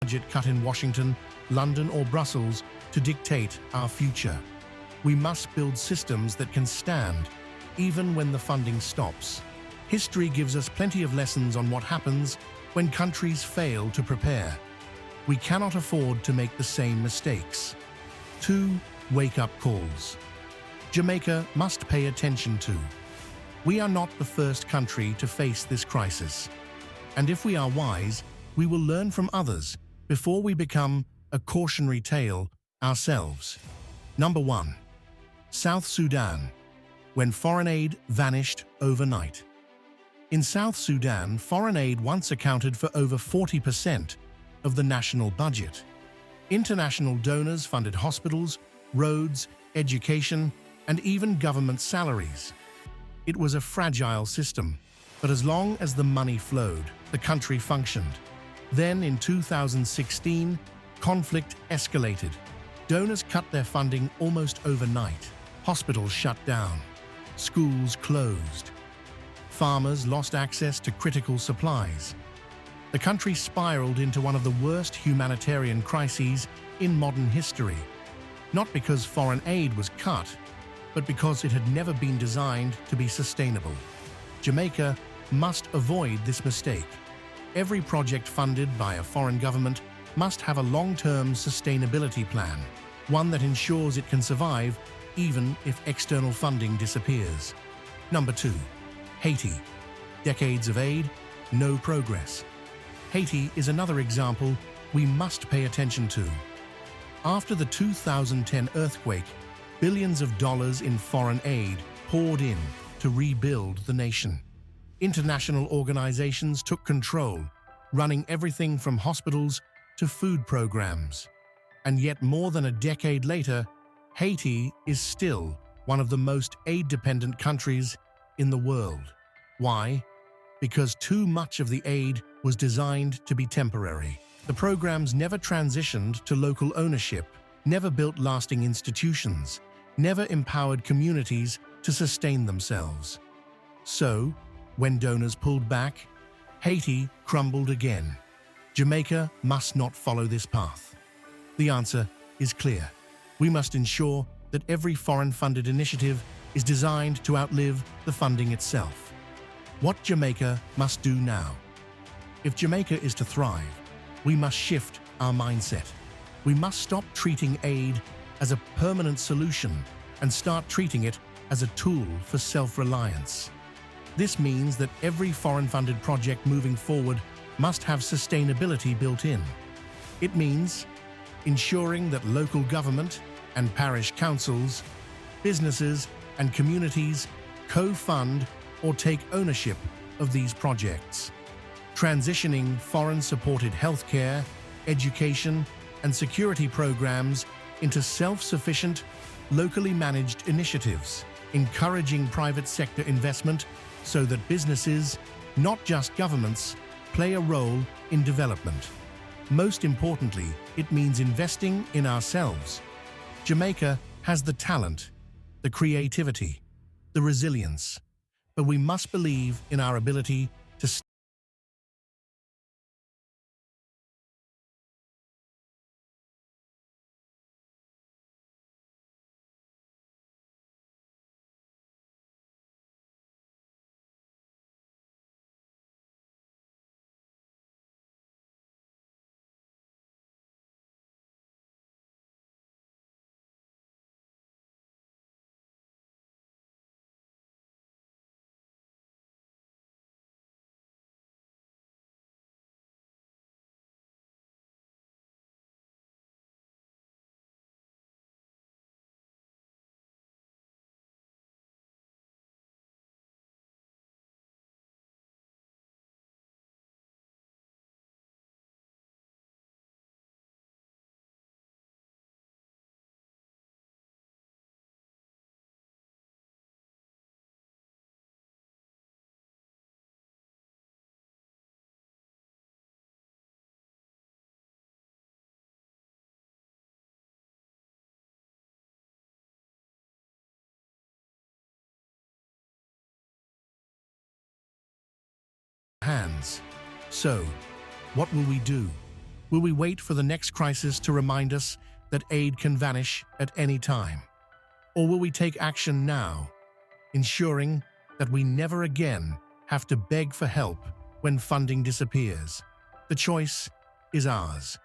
Budget cut in Washington, London, or Brussels to dictate our future. We must build systems that can stand, even when the funding stops. History gives us plenty of lessons on what happens when countries fail to prepare. We cannot afford to make the same mistakes. 2 wake-up calls. Jamaica must pay attention to. We are not the first country to face this crisis. And if we are wise, we will learn from others before we become a cautionary tale ourselves. Number 1. South Sudan, when foreign aid vanished overnight. In South Sudan, foreign aid once accounted for over 40% of the national budget. International donors funded hospitals, roads, education, and even government salaries. It was a fragile system, but as long as the money flowed, the country functioned. Then, in 2016, conflict escalated. Donors cut their funding almost overnight. Hospitals shut down. Schools closed. Farmers lost access to critical supplies. The country spiraled into one of the worst humanitarian crises in modern history. Not because foreign aid was cut, but because it had never been designed to be sustainable. Jamaica must avoid this mistake. Every project funded by a foreign government must have a long-term sustainability plan, one that ensures it can survive even if external funding disappears. Number 2. Haiti. Decades of aid, no progress. Haiti is another example we must pay attention to. After the 2010 earthquake, billions of dollars in foreign aid poured in to rebuild the nation. International organizations took control, running everything from hospitals to food programs. And yet more than a decade later, Haiti is still one of the most aid-dependent countries in the world. Why? Because too much of the aid was designed to be temporary. The programs never transitioned to local ownership, never built lasting institutions, never empowered communities to sustain themselves. So, when donors pulled back, Haiti crumbled again. Jamaica must not follow this path. The answer is clear. We must ensure that every foreign-funded initiative is designed to outlive the funding itself. What Jamaica must do now? If Jamaica is to thrive, we must shift our mindset. We must stop treating aid as a permanent solution and start treating it as a tool for self-reliance. This means that every foreign-funded project moving forward must have sustainability built in. It means ensuring that local government and parish councils, businesses and communities co-fund or take ownership of these projects. Transitioning foreign-supported healthcare, education and security programs into self-sufficient, locally managed initiatives. Encouraging private sector investment so that businesses, not just governments, play a role in development. Most importantly, it means investing in ourselves. Jamaica has the talent, the creativity, the resilience, but we must believe in our ability to hands. So, what will we do? Will we wait for the next crisis to remind us that aid can vanish at any time? Or will we take action now, ensuring that we never again have to beg for help when funding disappears? The choice is ours.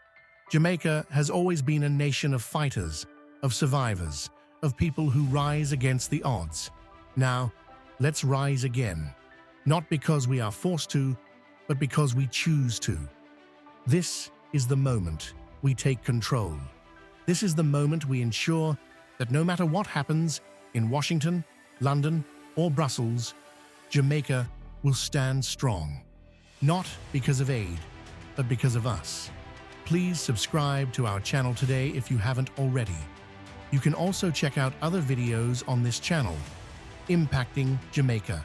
Jamaica has always been a nation of fighters, of survivors, of people who rise against the odds. Now, let's rise again. Not because we are forced to, but because we choose to. This is the moment we take control. This is the moment we ensure that no matter what happens in Washington, London, or Brussels, Jamaica will stand strong. Not because of aid, but because of us. Please subscribe to our channel today if you haven't already. You can also check out other videos on this channel, Impacting Jamaica.